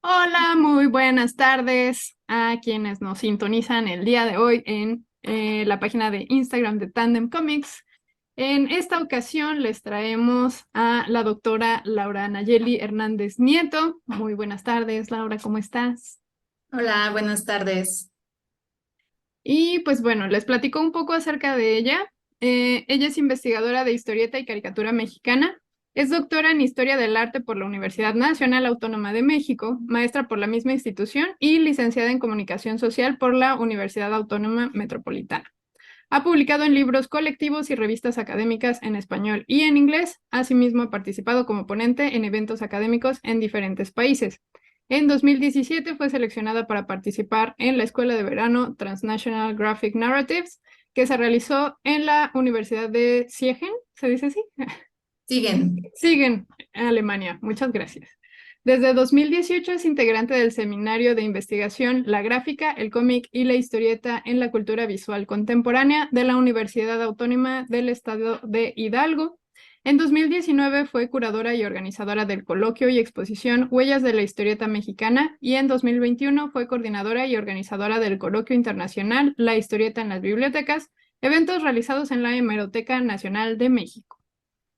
Hola, muy buenas tardes a quienes nos sintonizan el día de hoy en la página de Instagram de Tandem Comics. En esta ocasión les traemos a la doctora Laura Nayeli Hernández Nieto. Muy buenas tardes, Laura, ¿cómo estás? Hola, buenas tardes. Y pues bueno, les platico un poco acerca de ella. Ella es investigadora de historieta y caricatura mexicana. Es doctora en Historia del Arte por la Universidad Nacional Autónoma de México, maestra por la misma institución y licenciada en Comunicación Social por la Universidad Autónoma Metropolitana. Ha publicado en libros colectivos y revistas académicas en español y en inglés. Asimismo, ha participado como ponente en eventos académicos en diferentes países. En 2017 fue seleccionada para participar en la Escuela de Verano Transnational Graphic Narratives, que se realizó en la Universidad de Siegen, ¿se dice así? Siguen. Siguen, Alemania. Muchas gracias. Desde 2018 es integrante del Seminario de Investigación La Gráfica, el cómic y la historieta en la cultura visual contemporánea de la Universidad Autónoma del Estado de Hidalgo. En 2019 fue curadora y organizadora del coloquio y exposición Huellas de la Historieta Mexicana y en 2021 fue coordinadora y organizadora del coloquio internacional La Historieta en las Bibliotecas, eventos realizados en la Hemeroteca Nacional de México.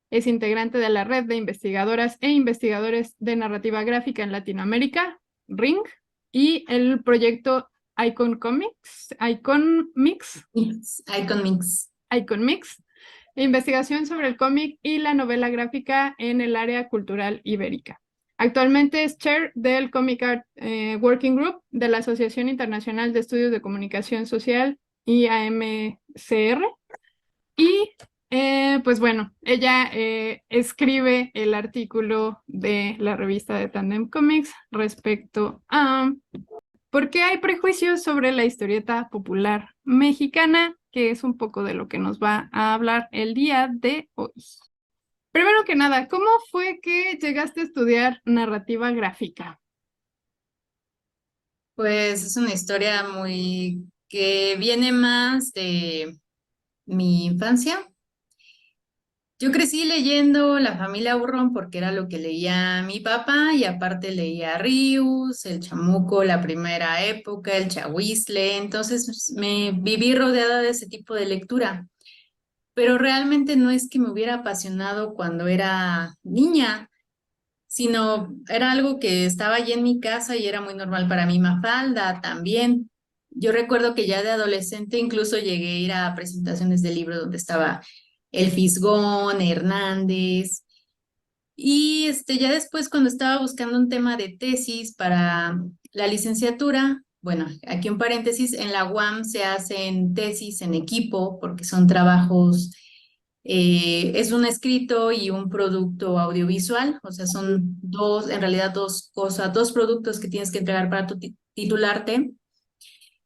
Es integrante de la Red de Investigadoras e Investigadores de Narrativa Gráfica en Latinoamérica, RING, y el proyecto Icon Comics, Icon Mix, Icon Mix. Icon Mix, investigación sobre el cómic y la novela gráfica en el área cultural ibérica. Actualmente es chair del Comic Art Working Group de la Asociación Internacional de Estudios de Comunicación Social, IAMCR, y pues bueno, ella escribe el artículo de la revista de Tandem Comics respecto a por qué hay prejuicios sobre la historieta popular mexicana, que es un poco de lo que nos va a hablar el día de hoy. Primero que nada, ¿cómo fue que llegaste a estudiar narrativa gráfica? Pues es una historia muy que viene más de mi infancia. Yo crecí leyendo La familia Burrón porque era lo que leía mi papá y aparte leía Rius, El Chamuco, La Primera Época, El Chahuizle. Entonces me viví rodeada de ese tipo de lectura. Pero realmente no es que me hubiera apasionado cuando era niña, sino era algo que estaba allí en mi casa y era muy normal para mí. Mafalda también. Yo recuerdo que ya de adolescente incluso llegué a ir a presentaciones de libros donde estaba El Fisgón, Hernández. Y ya después cuando estaba buscando un tema de tesis para la licenciatura, bueno, aquí un paréntesis, en la UAM se hacen tesis en equipo porque son trabajos, es un escrito y un producto audiovisual, o sea, son dos, en realidad dos cosas, dos productos que tienes que entregar para titularte.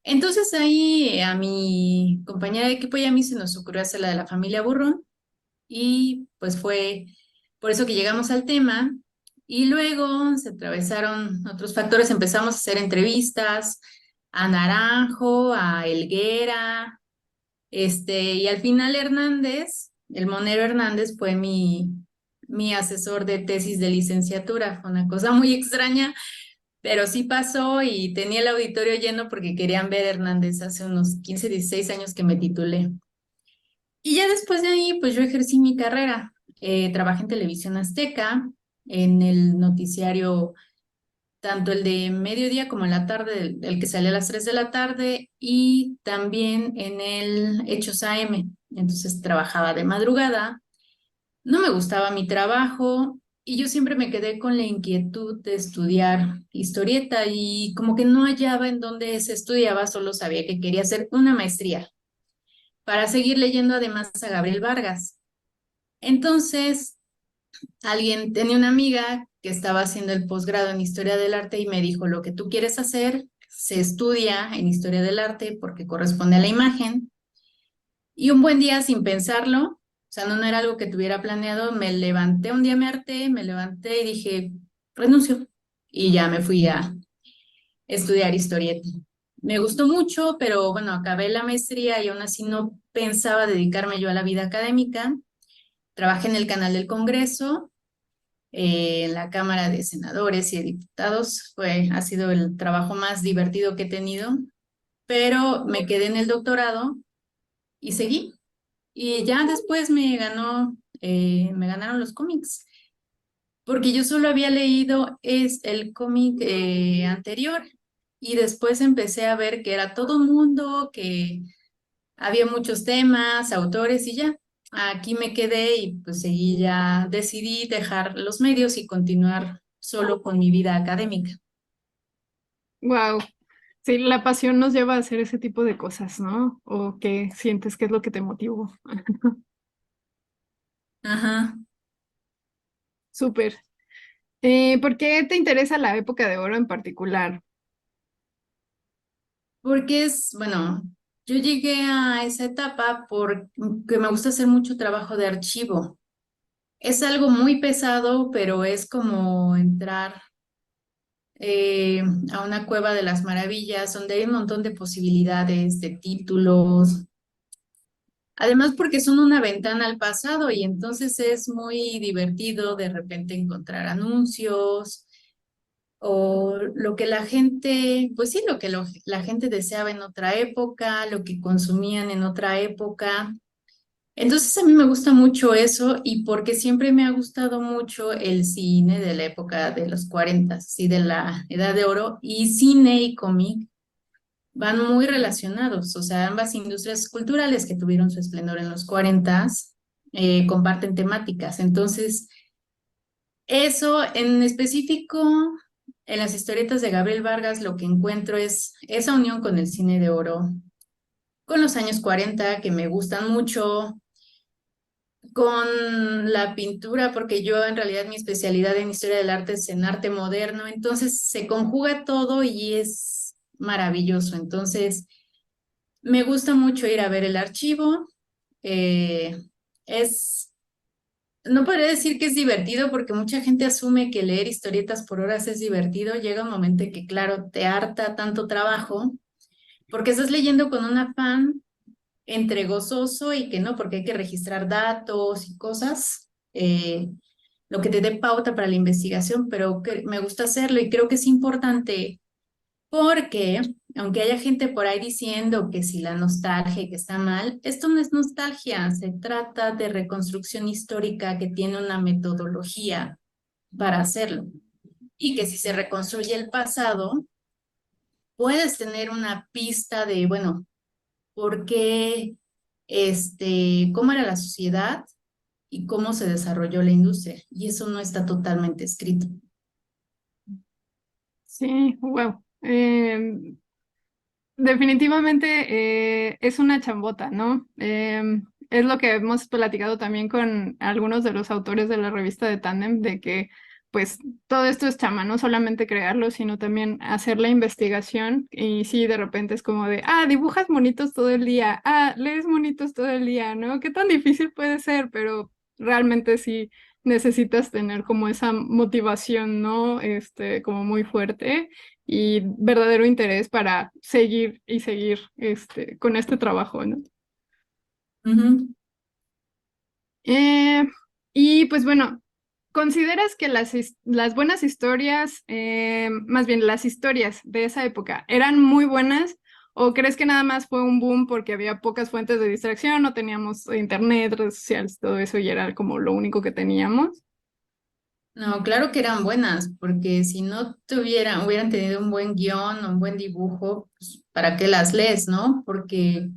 Entonces ahí a mi compañera de equipo y a mí se nos ocurrió hacer la de la familia Burrón y pues fue por eso que llegamos al tema. Y luego se atravesaron otros factores, empezamos a hacer entrevistas a Naranjo, a Helguera, y al final Hernández, el Monero Hernández fue mi asesor de tesis de licenciatura. Fue una cosa muy extraña, pero sí pasó y tenía el auditorio lleno porque querían ver a Hernández hace unos 15 16 años que me titulé. Y ya después de ahí, pues yo ejercí mi carrera. Trabajé en Televisión Azteca, en el noticiario, tanto el de mediodía como en la tarde, el que sale a las 3 de la tarde, y también en el Hechos AM. Entonces trabajaba de madrugada. No me gustaba mi trabajo y yo siempre me quedé con la inquietud de estudiar historieta y como que no hallaba en dónde se estudiaba, solo sabía que quería hacer una maestría para seguir leyendo además a Gabriel Vargas. Entonces, alguien tenía una amiga que estaba haciendo el posgrado en Historia del Arte y me dijo, lo que tú quieres hacer se estudia en Historia del Arte porque corresponde a la imagen. Y un buen día, sin pensarlo, o sea, no era algo que tuviera planeado, me levanté, un día me harté, me levanté y dije, renuncio. Y ya me fui a estudiar historieta. Me gustó mucho, pero bueno, acabé la maestría y aún así no pensaba dedicarme yo a la vida académica. Trabajé en el canal del Congreso en la Cámara de Senadores y de Diputados. Ha sido el trabajo más divertido que he tenido, pero me quedé en el doctorado y seguí. Y ya después me ganaron los cómics, porque yo solo había leído el cómic anterior y después empecé a ver que era todo mundo, que había muchos temas, autores y ya. Aquí me quedé y pues seguí ya, decidí dejar los medios y continuar solo con mi vida académica. Wow. Sí, la pasión nos lleva a hacer ese tipo de cosas, ¿no? ¿O qué sientes que es lo que te motivó? Ajá, Súper. ¿Por qué te interesa la época de oro en particular? porque bueno, yo llegué a esa etapa porque me gusta hacer mucho trabajo de archivo. Es algo muy pesado, pero es como entrar eh, a una cueva de las maravillas, donde hay un montón de posibilidades, de títulos. Además, porque son una ventana al pasado y entonces es muy divertido de repente encontrar anuncios o lo que la gente, pues sí, la gente deseaba en otra época, lo que consumían en otra época. Entonces a mí me gusta mucho eso y porque siempre me ha gustado mucho el cine de la época de los 40, sí, de la Edad de Oro, y cine y cómic van muy relacionados, o sea, ambas industrias culturales que tuvieron su esplendor en los 40 comparten temáticas. Entonces, eso en específico, en las historietas de Gabriel Vargas, lo que encuentro es esa unión con el cine de oro, con los años 40 que me gustan mucho, con la pintura, porque yo en realidad mi especialidad en historia del arte es en arte moderno, entonces se conjuga todo y es maravilloso. Entonces, me gusta mucho ir a ver el archivo. eh, es, no podría decir que es divertido porque mucha gente asume que leer historietas por horas es divertido. Llega un momento en que, claro, te harta tanto trabajo porque estás leyendo con un afán entre gozoso y que no, porque hay que registrar datos y cosas, lo que te dé pauta para la investigación, pero que me gusta hacerlo y creo que es importante porque, aunque haya gente por ahí diciendo que si la nostalgia y que está mal, esto no es nostalgia, se trata de reconstrucción histórica que tiene una metodología para hacerlo y que si se reconstruye el pasado, puedes tener una pista de, bueno, por qué, cómo era la sociedad y cómo se desarrolló la industria. Y eso no está totalmente escrito. Sí, wow. Definitivamente es una chambota, ¿no? Es lo que hemos platicado también con algunos de los autores de la revista de Tandem, de que pues todo esto es chama, no solamente crearlo, sino también hacer la investigación. Y sí, de repente es como de, dibujas monitos todo el día, lees monitos todo el día, ¿no? ¿Qué tan difícil puede ser? Pero realmente sí necesitas tener como esa motivación, ¿no? Como muy fuerte y verdadero interés para seguir y seguir con este trabajo, ¿no? Ujú. Eh, y pues bueno, ¿consideras que las buenas historias, más bien las historias de esa época, eran muy buenas o crees que nada más fue un boom porque había pocas fuentes de distracción, no teníamos internet, redes sociales, todo eso y era como lo único que teníamos? No, claro que eran buenas, porque si no hubieran tenido un buen guión, un buen dibujo, pues, ¿para qué las lees, no? Porque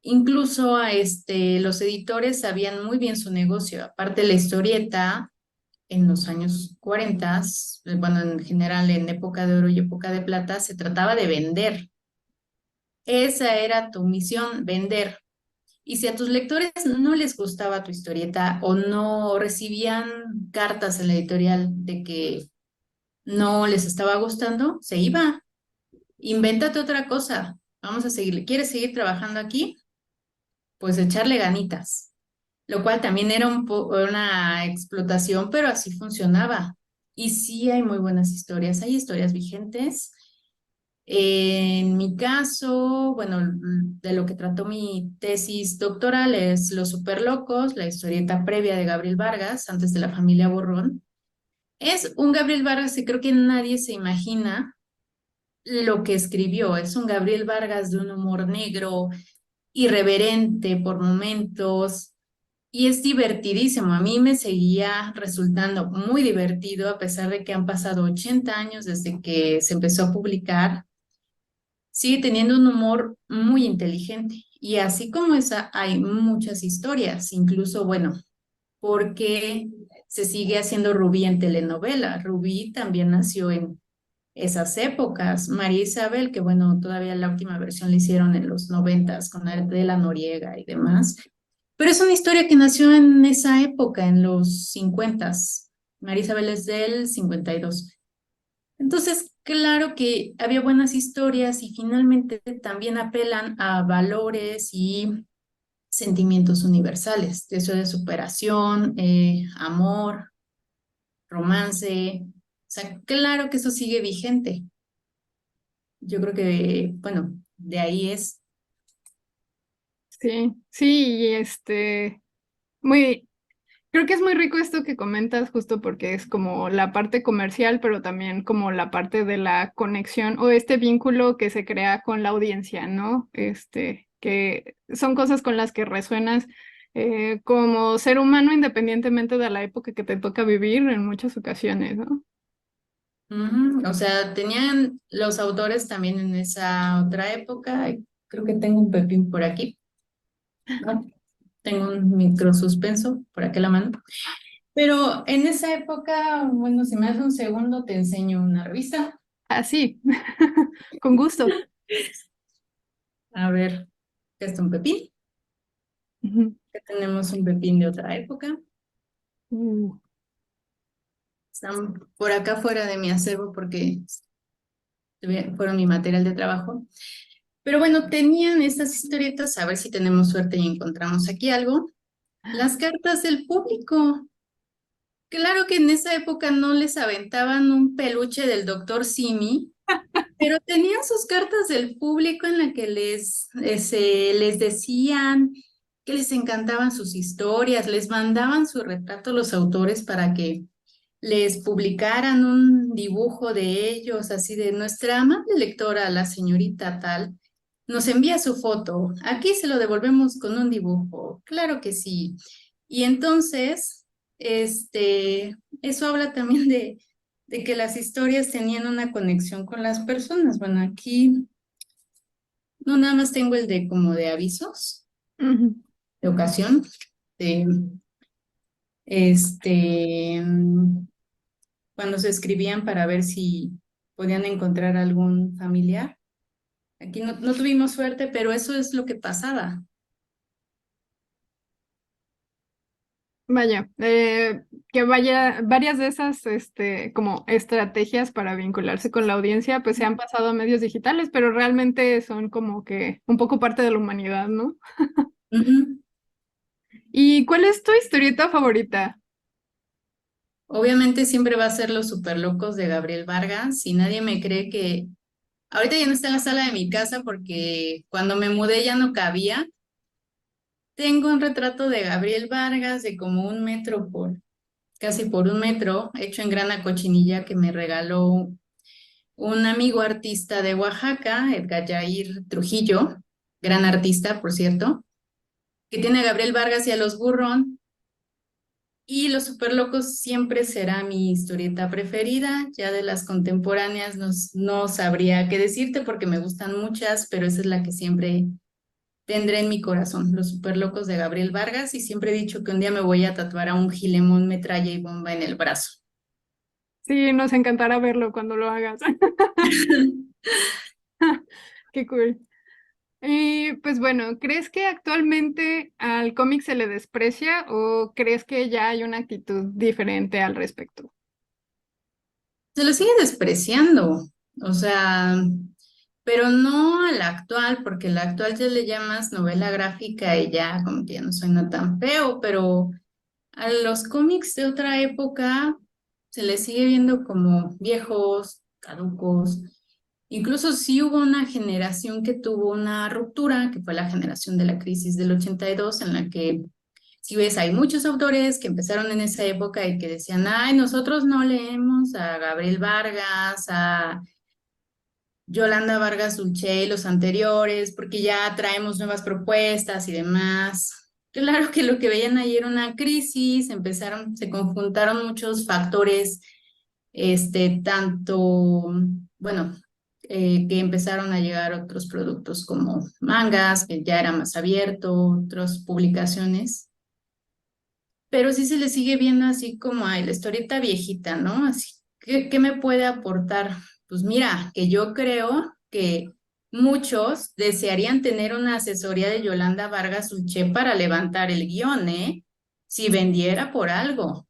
incluso los editores sabían muy bien su negocio. Aparte, la historieta en los años 40, bueno, en general en época de oro y época de plata, se trataba de vender. Esa era tu misión, vender. Y si a tus lectores no les gustaba tu historieta o no recibían cartas en la editorial de que no les estaba gustando, se iba. Invéntate otra cosa. Vamos a seguir. ¿Quieres seguir trabajando aquí? Pues echarle ganitas. Lo cual también era una explotación, pero así funcionaba. Y sí hay muy buenas historias, hay historias vigentes. En mi caso, bueno, de lo que trató mi tesis doctoral es Los Superlocos, la historieta previa de Gabriel Vargas, antes de la familia Borrón. Es un Gabriel Vargas que creo que nadie se imagina lo que escribió. Es un Gabriel Vargas de un humor negro, irreverente por momentos, y es divertidísimo. A mí me seguía resultando muy divertido a pesar de que han pasado 80 años desde que se empezó a publicar. Sigue teniendo un humor muy inteligente. Y así como esa, hay muchas historias, incluso, bueno, porque se sigue haciendo Rubí en telenovela. Rubí también nació en esas épocas. María Isabel, que bueno, todavía la última versión la hicieron en los 90 con Adela Noriega y demás. Pero es una historia que nació en esa época, en los 50. María Isabel es del 52. Entonces, claro que había buenas historias y finalmente también apelan a valores y sentimientos universales, eso de superación, amor, romance. O sea, claro que eso sigue vigente. Yo creo que, bueno, de ahí es. Sí, sí, y muy, creo que es muy rico esto que comentas justo porque es como la parte comercial, pero también como la parte de la conexión o este vínculo que se crea con la audiencia, ¿no? Que son cosas con las que resuenas como ser humano independientemente de la época que te toca vivir en muchas ocasiones, ¿no? Ujú. O sea, tenían los autores también en esa otra época. Creo que tengo un pepín por aquí, ¿no? Tengo un micro suspenso por aquí a la mano. Pero en esa época, bueno, si me das un segundo, te enseño una revista. Así, con gusto. A ver, ¿qué es un pepín? Ujú. Que tenemos un pepín de otra época. Uh, Están por acá fuera de mi acervo porque fueron mi material de trabajo. Pero bueno, tenían estas historietas, a ver si tenemos suerte y encontramos aquí algo. Las cartas del público. Claro que en esa época no les aventaban un peluche del doctor Simi, pero tenían sus cartas del público en la que les decían que les encantaban sus historias, les mandaban su retrato a los autores para que les publicaran un dibujo de ellos, así de nuestra amable lectora, la señorita tal, nos envía su foto, aquí se lo devolvemos con un dibujo, claro que sí. Y entonces, eso habla también de que las historias tenían una conexión con las personas. Bueno, aquí no nada más tengo el de como de avisos, ujú. de ocasión, de cuando se escribían para ver si podían encontrar algún familiar. Aquí no tuvimos suerte, pero eso es lo que pasaba. Vaya, varias de esas como estrategias para vincularse con la audiencia, pues se han pasado a medios digitales, pero realmente son como que un poco parte de la humanidad, ¿no? Ujú. ¿Y cuál es tu historieta favorita? Obviamente siempre va a ser Los Superlocos de Gabriel Vargas. Y nadie me cree que ahorita ya no está en la sala de mi casa porque cuando me mudé ya no cabía. Tengo un retrato de Gabriel Vargas de como 1 metro por casi por 1 metro, hecho en grana cochinilla que me regaló un amigo artista de Oaxaca, Edgar Jair Trujillo, gran artista, por cierto, que tiene a Gabriel Vargas y a los Burrón. Y Los Superlocos siempre será mi historieta preferida. Ya de las contemporáneas no sabría qué decirte porque me gustan muchas, pero esa es la que siempre tendré en mi corazón. Los Superlocos de Gabriel Vargas. Y siempre he dicho que un día me voy a tatuar a un Gilemón, metralla y bomba en el brazo. Sí, nos encantará verlo cuando lo hagas. Qué cool. Y pues bueno, ¿crees que actualmente al cómic se le desprecia o crees que ya hay una actitud diferente al respecto? Se lo sigue despreciando, o sea, pero no a la actual, porque la actual ya le llamas novela gráfica y ya como que ya no suena tan feo, pero a los cómics de otra época se les sigue viendo como viejos, caducos. Incluso sí hubo una generación que tuvo una ruptura, que fue la generación de la crisis del 82, en la que Si ves, hay muchos autores que empezaron en esa época y que decían, ay, nosotros no leemos a Gabriel Vargas, a Yolanda Vargas Dulce y los anteriores, porque ya traemos nuevas propuestas y demás. Claro que lo que veían ahí era una crisis, se conjuntaron muchos factores, tanto, bueno, que empezaron a llegar otros productos como mangas, que ya era más abierto, otras publicaciones, pero sí se le sigue viendo así como a la historieta viejita, ¿no? Así, ¿qué me puede aportar? Pues mira, que yo creo que muchos desearían tener una asesoría de Yolanda Vargas Uché para levantar el guión, ¿eh? Si vendiera por algo.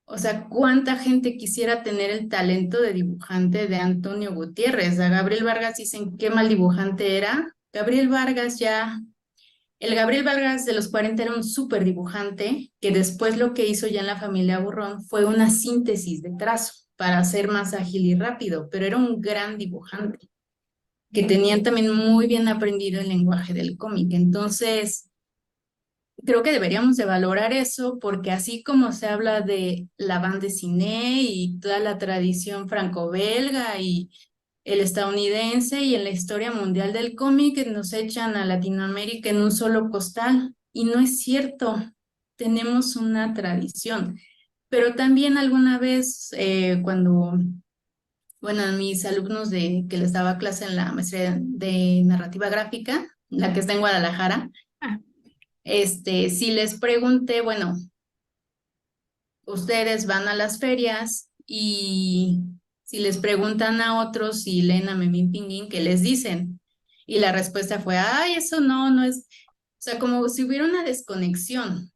O sea, ¿cuánta gente quisiera tener el talento de dibujante de Antonio Gutiérrez? A Gabriel Vargas dicen qué mal dibujante era. Gabriel Vargas ya el Gabriel Vargas de los 40 era un súper dibujante que después lo que hizo ya en la familia Burrón fue una síntesis de trazo para ser más ágil y rápido, pero era un gran dibujante que tenía también muy bien aprendido el lenguaje del cómic. Entonces, creo que deberíamos de valorar eso porque así como se habla de la bande dessinée y toda la tradición franco-belga y el estadounidense y en la historia mundial del cómic nos echan a Latinoamérica en un solo costal. Y no es cierto, tenemos una tradición. Pero también alguna vez cuando, bueno, a mis alumnos que les daba clase en la maestría de narrativa gráfica, la que está en Guadalajara, Ah, sí les pregunté, bueno, ustedes van a las ferias y si les preguntan a otros si leen a Memín Pinguín, ¿qué les dicen? Y la respuesta fue, ay, eso no es, o sea, como si hubiera una desconexión,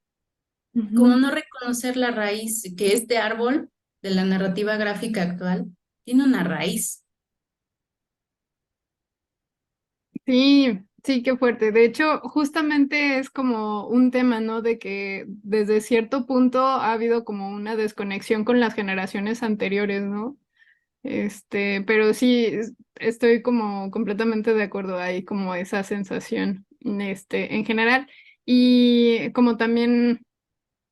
como ujú. no reconocer la raíz, que este árbol de la narrativa gráfica actual tiene una raíz. Sí, sí, qué fuerte. De hecho, justamente es como un tema, ¿no? De que desde cierto punto ha habido como una desconexión con las generaciones anteriores, ¿no? Pero sí, estoy como completamente de acuerdo ahí, como esa sensación, en general. Y como también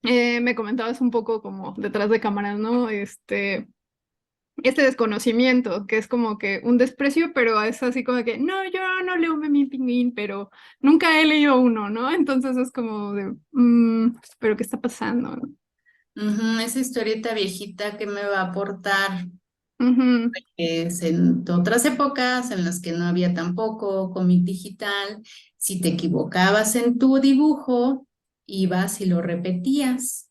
me comentabas un poco como detrás de cámaras, ¿no? Este desconocimiento, que es como que un desprecio, pero es así como que, no, yo no leo Memín Pinguín, pero nunca he leído uno, ¿no? Entonces es como de, pero ¿qué está pasando? ¿No? Ujú, esa historieta viejita que me va a aportar Ujú, es en otras épocas en las que no había tampoco cómic digital. Si te equivocabas en tu dibujo, ibas y lo repetías.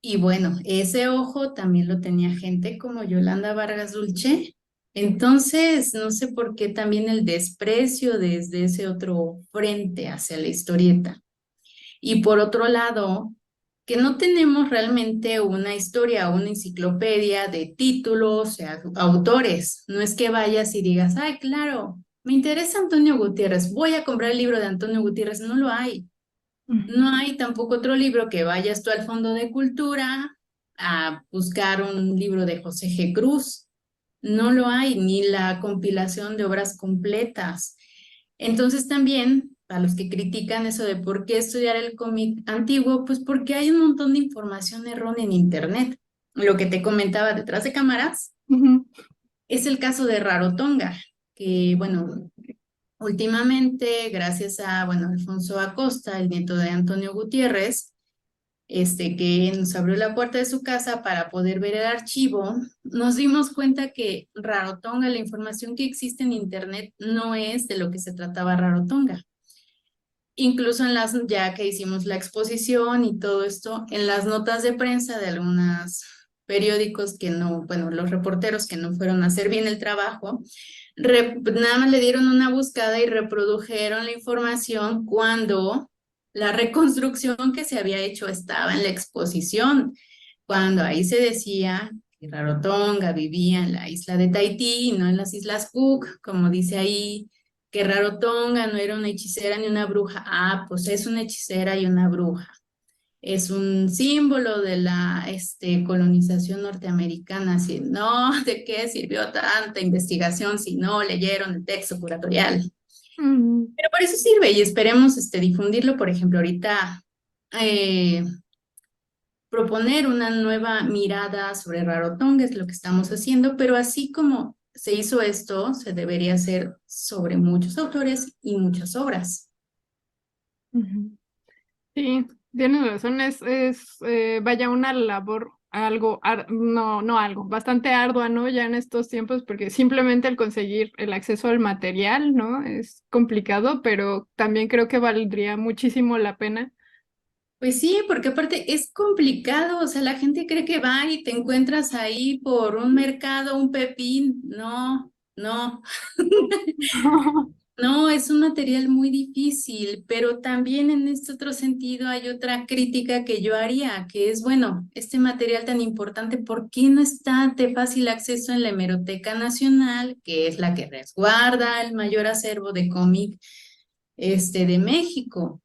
Y bueno, ese ojo también lo tenía gente como Yolanda Vargas Dulce. Entonces, no sé por qué también el desprecio desde ese otro frente hacia la historieta. Y por otro lado, que no tenemos realmente una historia o una enciclopedia de títulos, o sea, autores. No es que vayas y digas, ay, claro, me interesa Antonio Gutiérrez, voy a comprar el libro de Antonio Gutiérrez. No lo hay. No ujú, hay tampoco otro libro que vayas tú al Fondo de Cultura a buscar un libro de José G. Cruz. No lo hay, ni la compilación de obras completas. Entonces también, para los que critican eso de por qué estudiar el cómic antiguo, pues porque hay un montón de información errónea en Internet. Lo que te comentaba detrás de cámaras ujú. es el caso de Rarotonga, que bueno, últimamente, gracias a, bueno, Alfonso Acosta, el nieto de Antonio Gutiérrez, que nos abrió la puerta de su casa para poder ver el archivo, nos dimos cuenta que Rarotonga, la información que existe en Internet, no es de lo que se trataba Rarotonga. Incluso ya que hicimos la exposición y todo esto, en las notas de prensa de algunos periódicos que no, bueno, los reporteros que no fueron a hacer bien el trabajo, nada más le dieron una buscada y reprodujeron la información cuando la reconstrucción que se había hecho estaba en la exposición, cuando ahí se decía que Rarotonga vivía en la isla de Tahití y no en las Islas Cook, como dice ahí, que Rarotonga no era una hechicera ni una bruja. Ah, pues es una hechicera y una bruja. Es un símbolo de la colonización norteamericana. Así, no, ¿de qué sirvió tanta investigación si no leyeron el texto curatorial? Ujú. Pero por eso sirve y esperemos difundirlo. Por ejemplo, ahorita eh, proponer una nueva mirada sobre Rarotonga, es lo que estamos haciendo, pero así como se hizo esto, se debería hacer sobre muchos autores y muchas obras. Ujú. Sí, tienes razón, vaya una labor no algo, bastante ardua, ¿no? Ya en estos tiempos, porque simplemente el conseguir el acceso al material, ¿no? Es complicado, pero también creo que valdría muchísimo la pena. Pues sí, porque aparte es complicado, o sea, la gente cree que va y te encuentras ahí por un mercado, un pepín. No, no, no, es un material muy difícil, pero también en este otro sentido hay otra crítica que yo haría, que es, bueno, este material tan importante, ¿por qué no está de fácil acceso en la Hemeroteca Nacional, que es la que resguarda el mayor acervo de cómic, de México?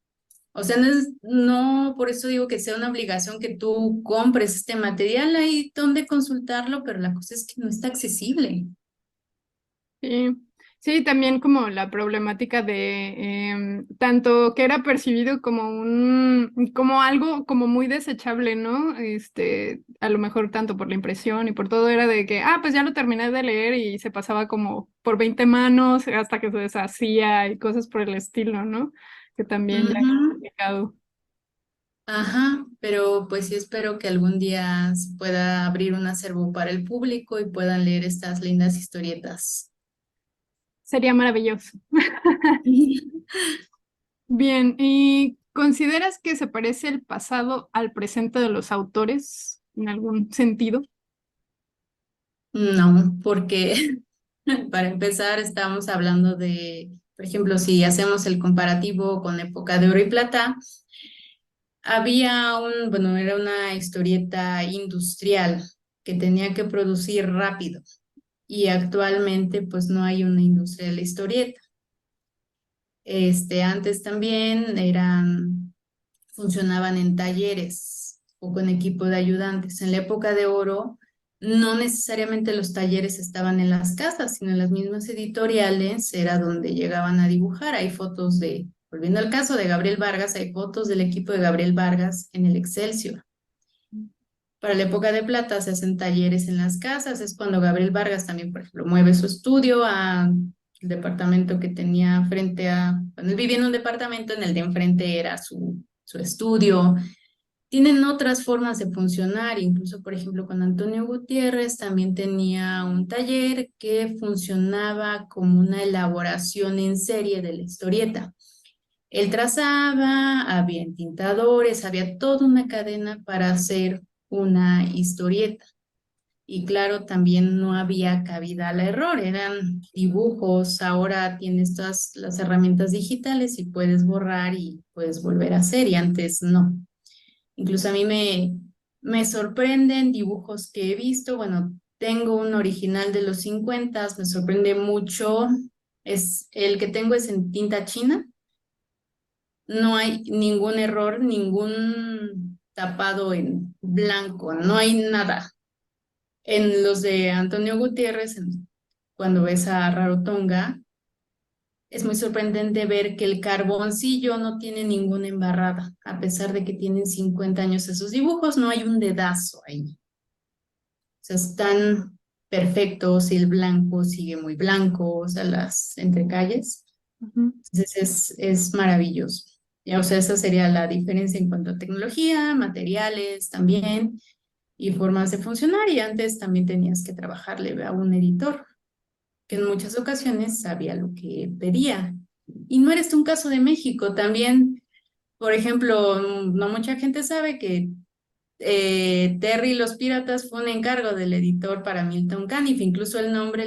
O sea, no, por eso digo que sea una obligación que tú compres este material, hay donde consultarlo, pero la cosa es que no está accesible. Sí, sí, también como la problemática de tanto que era percibido como como algo como muy desechable, ¿no? A lo mejor tanto por la impresión y por todo era de que, pues ya lo terminé de leer y se pasaba como por 20 manos hasta que se deshacía y cosas por el estilo, ¿no? Que también ya es Ujú. complicado. Ajá, pero pues sí espero que algún día se pueda abrir un acervo para el público y puedan leer estas lindas historietas. Sería maravilloso. Bien, ¿y consideras que se parece el pasado al presente de los autores en algún sentido? No, porque para empezar estamos hablando de, por ejemplo, si hacemos el comparativo con época de oro y plata, bueno, era una historieta industrial que tenía que producir rápido y actualmente pues no hay una industria de la historieta. Antes también funcionaban en talleres o con equipo de ayudantes. En la época de oro, no necesariamente los talleres estaban en las casas, sino en las mismas editoriales era donde llegaban a dibujar. Hay fotos volviendo al caso de Gabriel Vargas, hay fotos del equipo de Gabriel Vargas en el Excelsior. Para la época de plata se hacen talleres en las casas, es cuando Gabriel Vargas también, por ejemplo, mueve su estudio al departamento que tenía bueno, él vivía en un departamento, en el de enfrente era su estudio. Tienen otras formas de funcionar, incluso, por ejemplo, con Antonio Gutiérrez también tenía un taller que funcionaba como una elaboración en serie de la historieta. Él trazaba, había entintadores, había toda una cadena para hacer una historieta. Y claro, también no había cabida al error, eran dibujos, ahora tienes todas las herramientas digitales y puedes borrar y puedes volver a hacer, y antes no. Incluso a mí me sorprenden dibujos que he visto, bueno, tengo un original de los 50, me sorprende mucho, el que tengo es en tinta china, no hay ningún error, ningún tapado en blanco, no hay nada. En los de Antonio Gutiérrez, cuando ves a Rarotonga, es muy sorprendente ver que el carboncillo no tiene ninguna embarrada, a pesar de que tienen 50 años esos dibujos, no hay un dedazo ahí. O sea, están perfectos y el blanco sigue muy blanco, o sea, las entrecalles. Ujú. Entonces es maravilloso. Ya, o sea, esa sería la diferencia en cuanto a tecnología, materiales también y formas de funcionar. Y antes también tenías que trabajarle a un editor, que en muchas ocasiones sabía lo que pedía. Y no eres un caso de México. También, por ejemplo, no mucha gente sabe que Terry y los Piratas fue un encargo del editor para Milton Caniff. Incluso el nombre,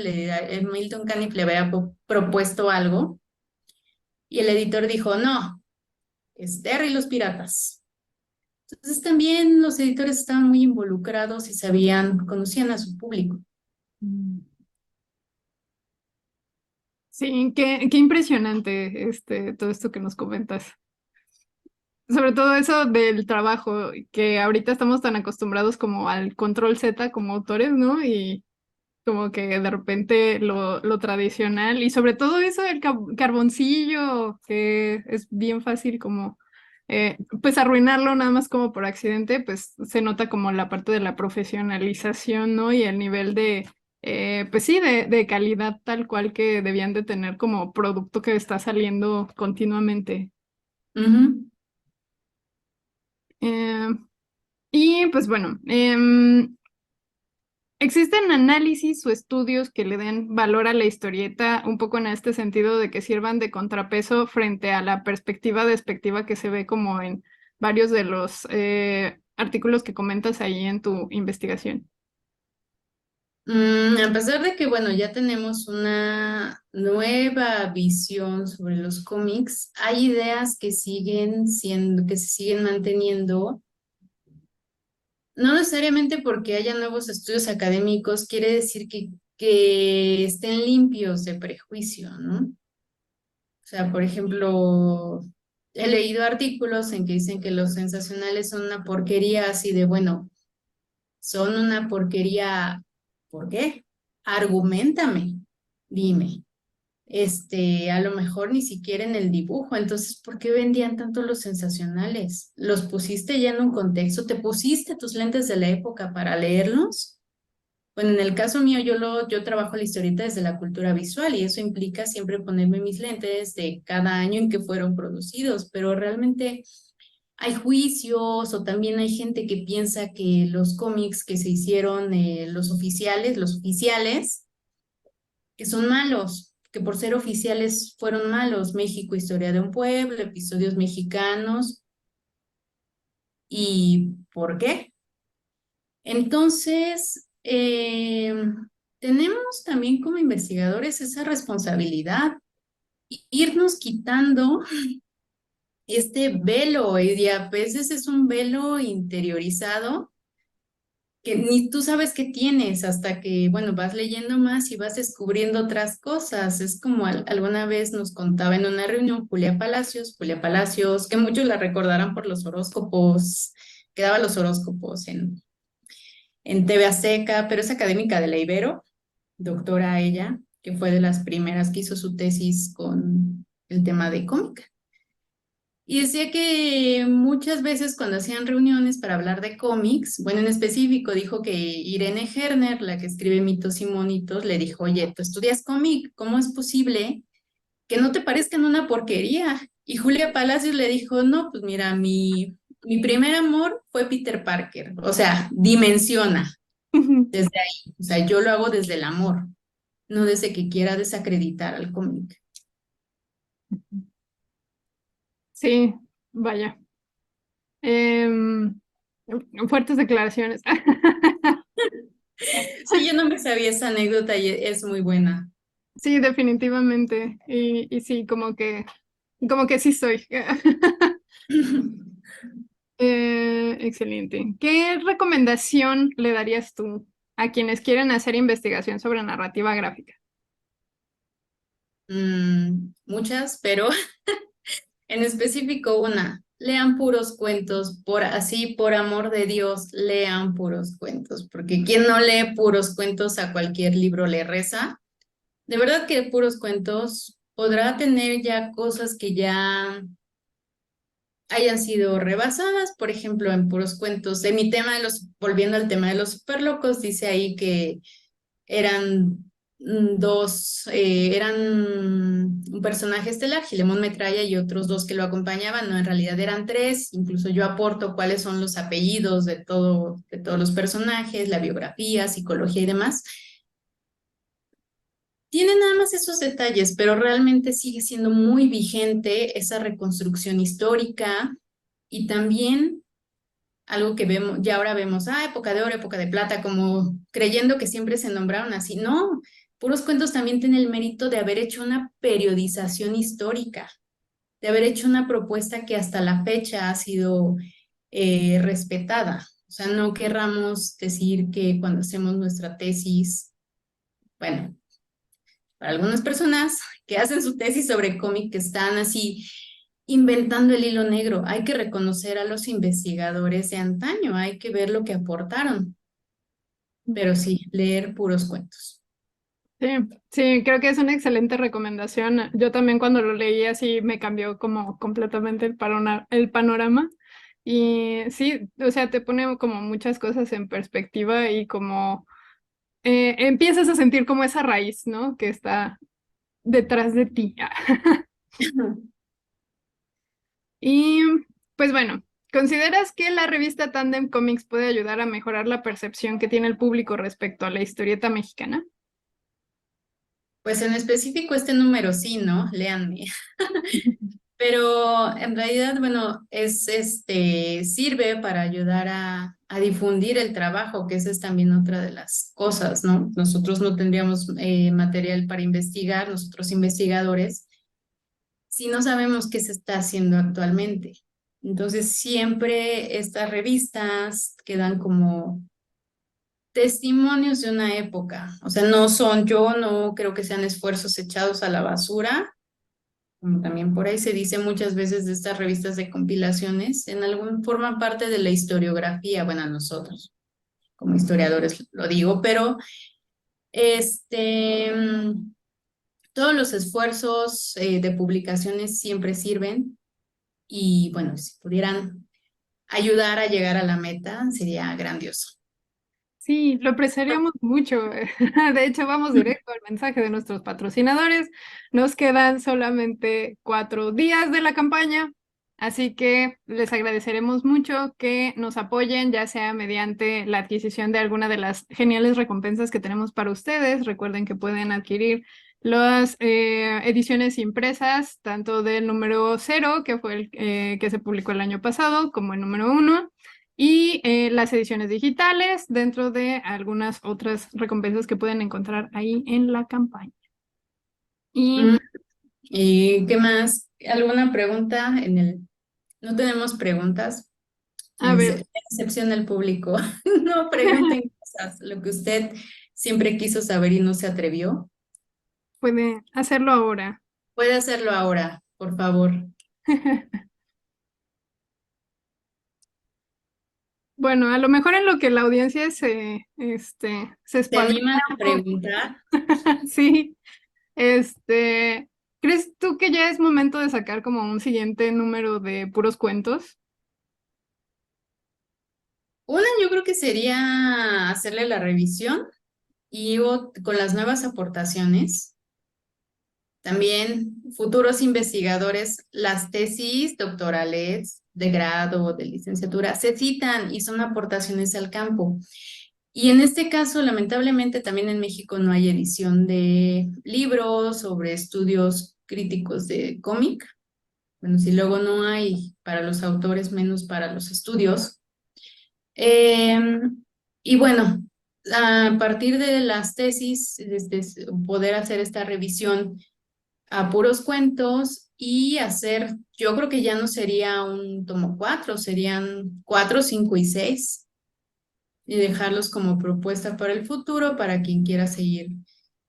Milton Caniff le había propuesto algo y el editor dijo, no, es Terry y los Piratas. Entonces también los editores estaban muy involucrados y conocían a su público. Mm. Sí, qué impresionante todo esto que nos comentas. Sobre todo eso del trabajo, que ahorita estamos tan acostumbrados como al control Z como autores, ¿no? Y como que de repente lo tradicional, y sobre todo eso del carboncillo, que es bien fácil como pues arruinarlo nada más como por accidente, pues se nota como la parte de la profesionalización, ¿no? Y el nivel de, pues sí, de calidad tal cual que debían de tener como producto que está saliendo continuamente. Ujú. Eh, y pues bueno, ¿existen análisis o estudios que le den valor a la historieta un poco en este sentido de que sirvan de contrapeso frente a la perspectiva despectiva que se ve como en varios de los artículos que comentas ahí en tu investigación? A pesar de que, bueno, ya tenemos una nueva visión sobre los cómics, hay ideas que siguen siendo, que se siguen manteniendo. No necesariamente porque haya nuevos estudios académicos, quiere decir que estén limpios de prejuicio, ¿no? O sea, por ejemplo, he leído artículos en que dicen que los sensacionales son una porquería así de, bueno, son una porquería, ¿por qué? Argumentame, dime. A lo mejor ni siquiera en el dibujo, entonces, ¿por qué vendían tanto los sensacionales? ¿Los pusiste ya en un contexto? ¿Te pusiste tus lentes de la época para leerlos? Bueno, en el caso mío, yo trabajo la historieta desde la cultura visual y eso implica siempre ponerme mis lentes de cada año en que fueron producidos, pero realmente hay juicios o también hay gente que piensa que los cómics que se hicieron, los oficiales, que son malos, que por ser oficiales fueron malos. México, Historia de un Pueblo, episodios mexicanos. ¿Y por qué? Entonces, tenemos también como investigadores esa responsabilidad, irnos quitando este velo, y a veces es un velo interiorizado que ni tú sabes que tienes hasta que, bueno, vas leyendo más y vas descubriendo otras cosas. Es como alguna vez nos contaba en una reunión Julia Palacios, que muchos la recordarán por los horóscopos, que daba los horóscopos en TV Azteca, pero es académica de la Ibero, doctora ella, que fue de las primeras que hizo su tesis con el tema de cómic. Y decía que muchas veces cuando hacían reuniones para hablar de cómics, bueno, en específico dijo que Irene Herner, la que escribe Mitos y Monitos, le dijo, oye, tú estudias cómic, ¿cómo es posible que no te parezcan una porquería? Y Julia Palacios le dijo, no, pues mira, mi primer amor fue Peter Parker, o sea, dimensiona desde ahí, o sea, yo lo hago desde el amor, no desde que quiera desacreditar al cómic. Sí, vaya. Em, Fuertes declaraciones. Sí, yo no me sabía esa anécdota y es muy buena. Sí, definitivamente. Y sí, como que sí soy. Excelente. ¿Qué recomendación le darías tú a quienes quieren hacer investigación sobre narrativa gráfica? Muchas, pero en específico una. Lean puros cuentos, por amor de Dios, lean puros cuentos, porque quien no lee puros cuentos a cualquier libro le reza. De verdad que puros cuentos podrá tener ya cosas que ya hayan sido rebasadas, por ejemplo, en puros cuentos. De mi tema volviendo al tema de los superlocos, dice ahí que eran eran un personaje estelar, Gilemón Metralla y otros dos que lo acompañaban, no, en realidad eran tres, incluso yo aporto cuáles son los apellidos de todos los personajes, la biografía, psicología y demás. Tiene nada más esos detalles, pero realmente sigue siendo muy vigente esa reconstrucción histórica y también algo que vemos, ya ahora vemos, época de oro, época de plata, como creyendo que siempre se nombraron así. No, puros cuentos también tienen el mérito de haber hecho una periodización histórica, de haber hecho una propuesta que hasta la fecha ha sido respetada. O sea, no querramos decir que cuando hacemos nuestra tesis, bueno, para algunas personas que hacen su tesis sobre cómic que están así inventando el hilo negro. Hay que reconocer a los investigadores de antaño, hay que ver lo que aportaron, pero sí, leer puros cuentos. Sí, sí, creo que es una excelente recomendación. Yo también cuando lo leí así me cambió como completamente el panorama. Y sí, o sea, te pone como muchas cosas en perspectiva y como empiezas a sentir como esa raíz, ¿no? Que está detrás de ti. Y pues bueno, ¿consideras que la revista Tandem Comics puede ayudar a mejorar la percepción que tiene el público respecto a la historieta mexicana? Pues en específico este número sí, ¿no? Léanme. Pero en realidad, bueno, sirve para ayudar a difundir el trabajo, que esa es también otra de las cosas, ¿no? Nosotros no tendríamos material para investigar, nosotros investigadores, si no sabemos qué se está haciendo actualmente. Entonces, siempre estas revistas quedan como testimonios de una época. O sea, yo no creo que sean esfuerzos echados a la basura, como también por ahí se dice muchas veces de estas revistas de compilaciones, en algún forman parte de la historiografía, bueno, nosotros como historiadores lo digo, pero este, mm, todos los esfuerzos de publicaciones siempre sirven y bueno, si pudieran ayudar a llegar a la meta, sería grandioso. Sí, lo apreciaríamos mucho. De hecho, vamos directo al mensaje de nuestros patrocinadores. Nos quedan solamente 4 días de la campaña, así que les agradeceremos mucho que nos apoyen, ya sea mediante la adquisición de alguna de las geniales recompensas que tenemos para ustedes. Recuerden que pueden adquirir las ediciones impresas, tanto del número 0, que fue el que se publicó el año pasado, como el número 1 y las ediciones digitales dentro de algunas otras recompensas que pueden encontrar ahí en la campaña. Mm, Y ¿Y qué más? ¿Alguna pregunta en el... No tenemos preguntas, a ver, en excepción del público. No pregunten cosas, lo que usted siempre quiso saber y no se atrevió. puede hacerlo ahora. Puede hacerlo ahora, por favor. Bueno, a lo mejor en lo que la audiencia se ¿Se escuadrilla animan un a poco. preguntar? Sí, ¿crees tú que ya es momento de sacar como un siguiente número de puros cuentos? Una, yo creo que sería hacerle la revisión y con las nuevas aportaciones. También futuros investigadores, las tesis doctorales de grado o de licenciatura se citan y son aportaciones al campo. Y en este caso, lamentablemente, también en México no hay edición de libros sobre estudios críticos de cómic. Bueno, si luego no hay para los autores, menos para los estudios. Y bueno, a partir de las tesis, poder hacer esta revisión a puros cuentos y hacer, yo creo que ya no sería un tomo 4, serían 4, 5 y 6 y dejarlos como propuesta para el futuro para quien quiera seguir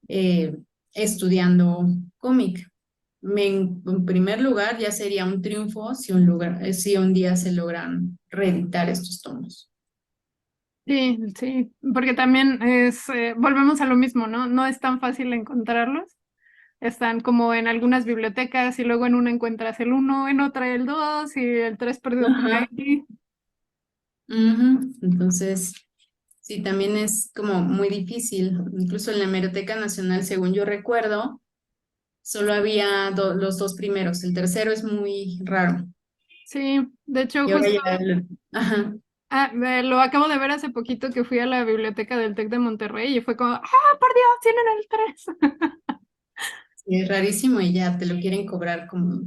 eh, estudiando cómic. En primer lugar, ya sería un triunfo si un día se logran reeditar estos tomos. Sí, sí, porque también volvemos a lo mismo, ¿no? No es tan fácil encontrarlos. Están como en algunas bibliotecas y luego en una encuentras el uno, en otra el 2 y el 3 perdido por Ajá. ahí. Ujú. Entonces, sí, también es como muy difícil. Incluso en la Hemeroteca Nacional, según yo recuerdo, solo había los dos primeros. El tercero es muy raro. Sí, de hecho Y ahora justo ya... Ajá. lo acabo de ver hace poquito que fui a la biblioteca del TEC de Monterrey y fue como, por Dios, tienen el 3. Sí, es rarísimo y ya te lo quieren cobrar como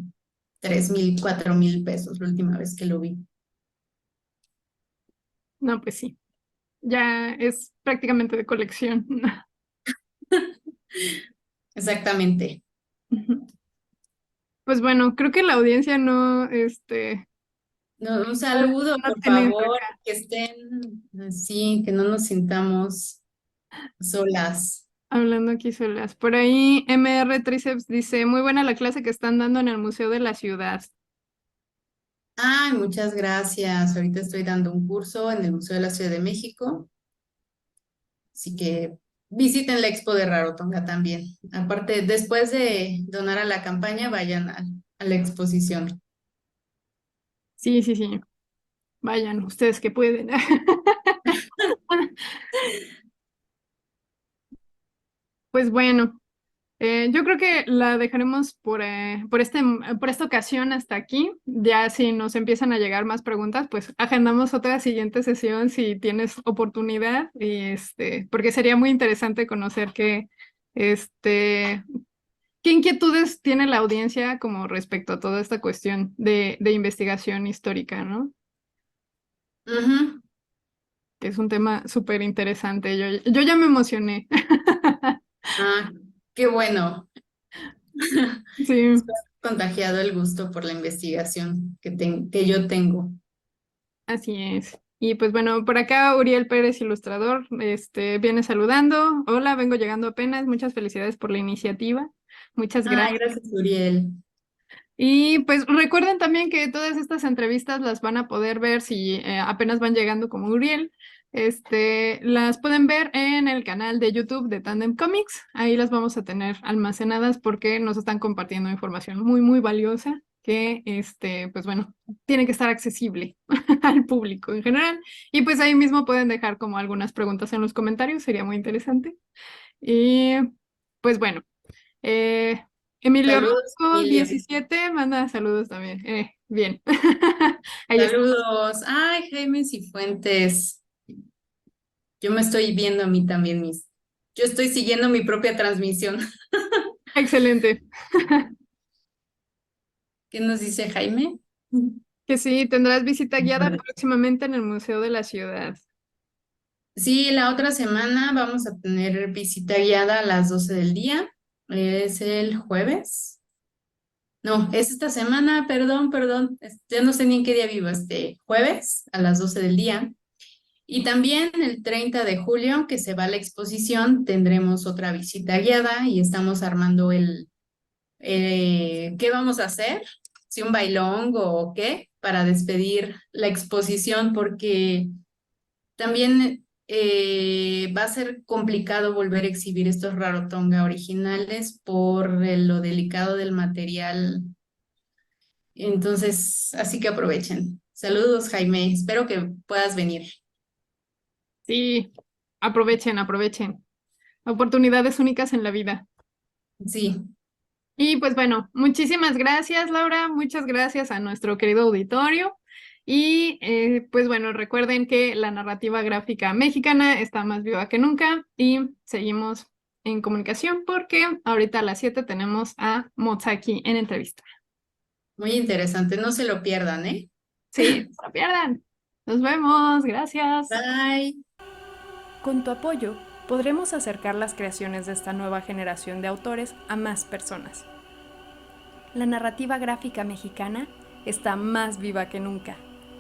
3,000, 4,000 pesos la última vez que lo vi. No, pues sí, ya es prácticamente de colección. Exactamente. Pues bueno, creo que la audiencia no, No, un saludo, no por tiene favor, que estén así, que no nos sintamos solas. hablando aquí solas. Por ahí, MR Triceps dice, muy buena la clase que están dando en el Museo de la Ciudad. Ay, muchas gracias. Ahorita estoy dando un curso en el Museo de la Ciudad de México, así que Visiten la expo de Rarotonga también. Aparte, después de donar a la campaña, vayan a la exposición. Sí, sí, sí. Vayan, ustedes que pueden. Pues bueno, yo creo que la dejaremos por esta ocasión hasta aquí. Ya si nos empiezan a llegar más preguntas, pues agendamos otra siguiente sesión si tienes oportunidad y porque sería muy interesante conocer este, qué inquietudes tiene la audiencia como respecto a toda esta cuestión de investigación histórica, ¿no? Ujú. Que es un tema súper interesante. Yo ya me emocioné. Ah, qué bueno. Sí. Espero haber contagiado el gusto por la investigación que yo tengo. Así es. Y pues bueno, por acá Uriel Pérez, ilustrador, viene saludando. Hola, vengo llegando apenas. Muchas felicidades por la iniciativa. Muchas Ay, gracias. gracias, Uriel. Y pues recuerden también que todas estas entrevistas las van a poder ver si apenas van llegando como Uriel. Las pueden ver en el canal de YouTube de Tandem Comics. Ahí las vamos a tener almacenadas porque nos están compartiendo información muy, muy valiosa que, pues bueno, tiene que estar accesible al público en general. Y pues ahí mismo pueden dejar como algunas preguntas en los comentarios, sería muy interesante. Y pues bueno. Eh, Emilio Saludos, Rosco, Emilio. 17 manda saludos también. Bien. Ahí está. Saludos. Ay, Jaime Cifuentes. Yo me estoy viendo a mí también Yo estoy siguiendo mi propia transmisión. Excelente. ¿Qué nos dice Jaime? Que sí, tendrás visita guiada próximamente en el Museo de la Ciudad. Sí, la otra semana vamos a tener visita guiada a las 12 del día. Es el jueves. No, es esta semana, perdón, perdón. Ya no sé ni en qué día vivo. Este jueves a las 12 del día. Y también el 30 de julio, que se va a la exposición, tendremos otra visita guiada y estamos armando ¿qué vamos a hacer? Si un bailongo o qué, para despedir la exposición, porque también va a ser complicado volver a exhibir estos Rarotonga originales por lo delicado del material. Entonces, así que aprovechen. Saludos, Jaime. Espero que puedas venir. Sí, aprovechen, aprovechen. Oportunidades únicas en la vida. Sí, Y pues bueno, muchísimas gracias, Laura. Muchas gracias a nuestro querido auditorio. Y pues bueno, recuerden que la narrativa gráfica mexicana está más viva que nunca y seguimos en comunicación porque ahorita a las 7 tenemos a Motsaki en entrevista. muy interesante. No se lo pierdan, ¿eh? Sí, no se lo pierdan. Nos vemos. Gracias. Bye. Con tu apoyo, podremos acercar las creaciones de esta nueva generación de autores a más personas. La narrativa gráfica mexicana está más viva que nunca.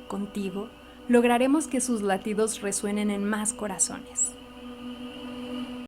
Contigo, lograremos que sus latidos resuenen en más corazones.